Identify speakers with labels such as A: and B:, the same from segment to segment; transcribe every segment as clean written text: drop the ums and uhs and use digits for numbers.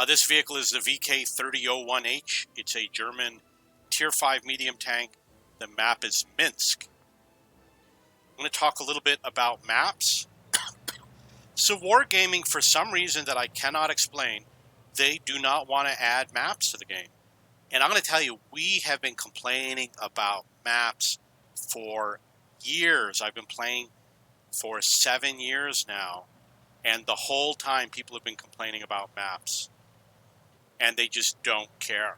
A: This vehicle is the VK3001H. It's a German Tier 5 medium tank. The map is Minsk. I'm going to talk a little bit about maps. So Wargaming, for some reason that I cannot explain, they do not want to add maps to the game. And I'm going to tell you, we have been complaining about maps for years. I've been playing for 7 years now, and the whole time people have been complaining about maps, and they just don't care.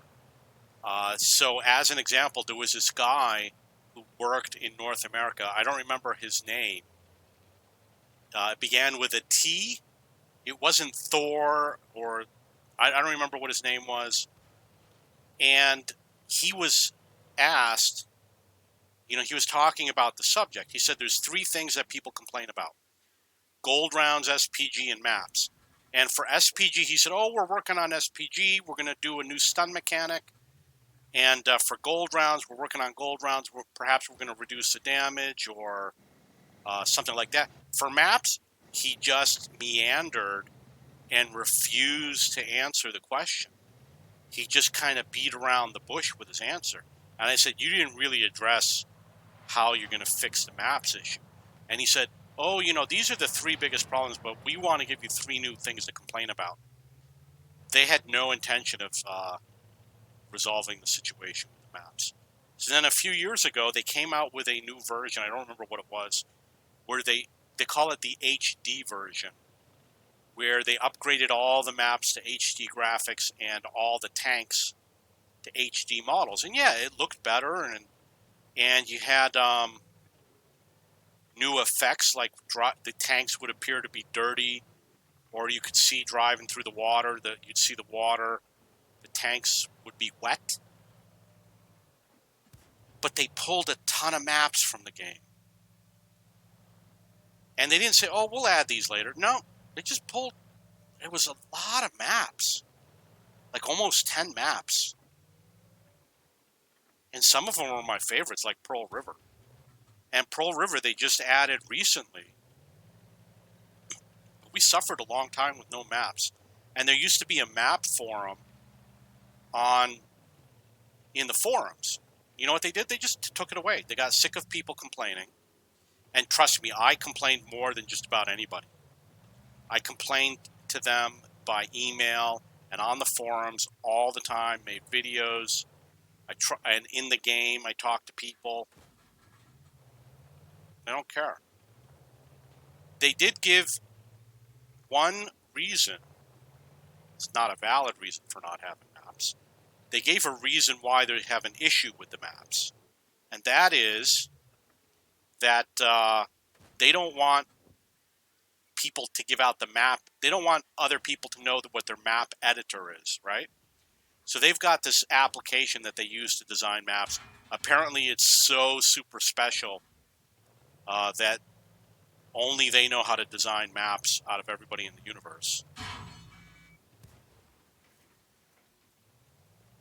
A: So as an example, there was this guy who worked in North America. I don't remember his name. It began with a T. It wasn't Thor, or I don't remember what his name was. And he was asked, he was talking about the subject. He said there's 3 things that people complain about: gold rounds, SPG, and maps. And for SPG, he said, we're working on SPG. We're going to do a new stun mechanic. And for gold rounds, we're working on gold rounds. Perhaps we're going to reduce the damage or something like that. For maps, he just meandered and refused to answer the question. He just kind of beat around the bush with his answer. And I said, you didn't really address how you're going to fix the maps issue. And he said, these are the 3 biggest problems, but we want to give you 3 new things to complain about. They had no intention of resolving the situation with the maps. So then a few years ago, they came out with a new version. I don't remember what it was, where they call it the HD version, where they upgraded all the maps to HD graphics and all the tanks to HD models. And yeah, it looked better, and you had new effects, like the tanks would appear to be dirty, or you could see driving through the water, you'd see the water, the tanks would be wet. But they pulled a ton of maps from the game. And they didn't say, we'll add these later. No, they just pulled, it was a lot of maps, like almost 10 maps. And some of them were my favorites, like Pearl River. And Pearl River, they just added recently. We suffered a long time with no maps. And there used to be a map forum in the forums. You know what they did? They just took it away. They got sick of people complaining. And trust me, I complained more than just about anybody. I complained to them by email and on the forums all the time, made videos. And in the game, I talked to people. They don't care. They did give one reason. It's not a valid reason for not having maps. They gave a reason why they have an issue with the maps. And that is that they don't want people to give out the map. They don't want other people to know what their map editor is, right? So they've got this application that they use to design maps. Apparently it's so super special that only they know how to design maps out of everybody in the universe.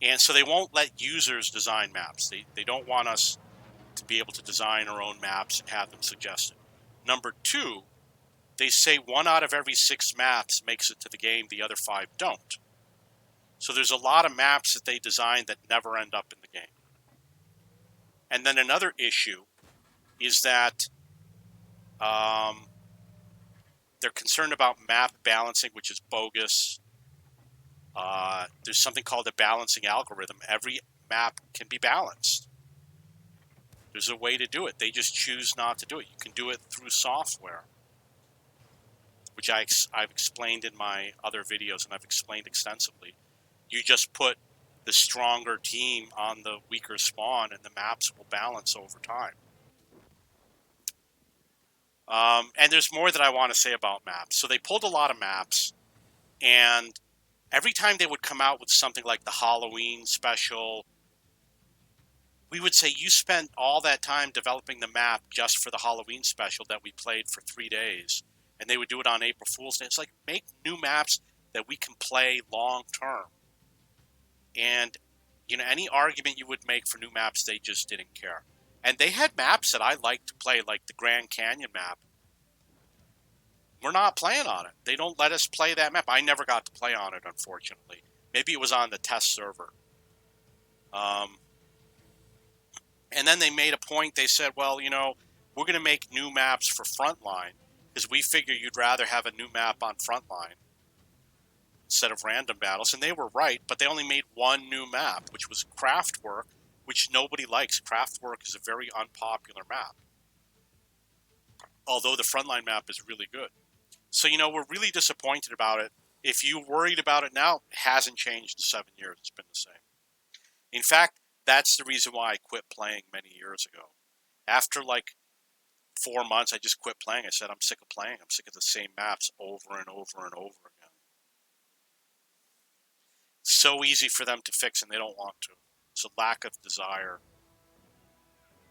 A: And so they won't let users design maps. They don't want us to be able to design our own maps and have them suggested. Number 2, they say 1 out of every 6 maps makes it to the game, the other 5 don't. So there's a lot of maps that they design that never end up in the game. And then another issue is that they're concerned about map balancing, which is bogus. There's something called a balancing algorithm. Every map can be balanced. There's a way to do it. They just choose not to do it. You can do it through software, which I've explained in my other videos, and I've explained extensively. You just put the stronger team on the weaker spawn, and the maps will balance over time. And there's more that I want to say about maps. So they pulled a lot of maps, and every time they would come out with something like the Halloween special, we would say, you spent all that time developing the map just for the Halloween special that we played for 3 days. And they would do it on April Fool's Day. It's like, make new maps that we can play long term. And, any argument you would make for new maps, they just didn't care. And they had maps that I liked to play, like the Grand Canyon map. we're not playing on it. They don't let us play that map. I never got to play on it, unfortunately. Maybe it was on the test server. And then they made a point. They said, well, you know, we're going to make new maps for Frontline because we figure you'd rather have a new map on Frontline instead of random battles. And they were right, but they only made one new map, which was Craftwork, which nobody likes. Craftwork is a very unpopular map, although the Frontline map is really good. So, you know, we're really disappointed about it. If you're worried about it now, it hasn't changed in 7 years. It's been the same. In fact, that's the reason why I quit playing many years ago. After like 4 months, I just quit playing. I said, I'm sick of playing. I'm sick of the same maps over and over and over again. It's so easy for them to fix, and they don't want to. It's a lack of desire